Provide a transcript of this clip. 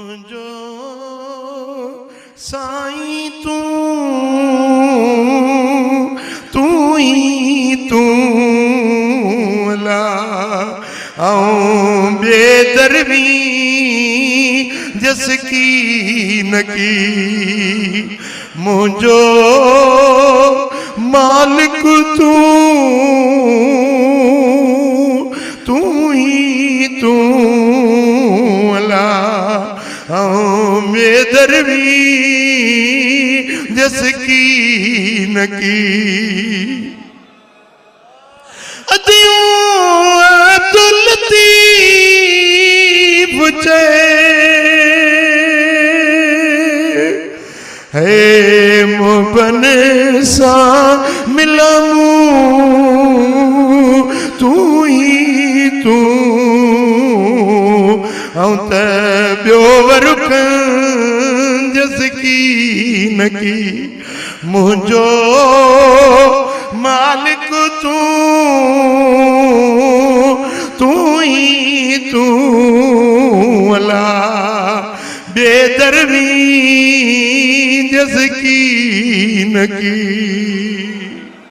मुझो साईं तू ही तू ला आऊं बेदरवी जस की नकी मुझो मालिक तू ही तू ला आऊं बेदरवी जस की नकी अब्दुल लतीफ चे है मुबन सा मिलमू तू ही तू आऊं त ॿियो वरुख जस की नकी मुझो मालिक तू ही तू अला बेदरवी जस की नकी।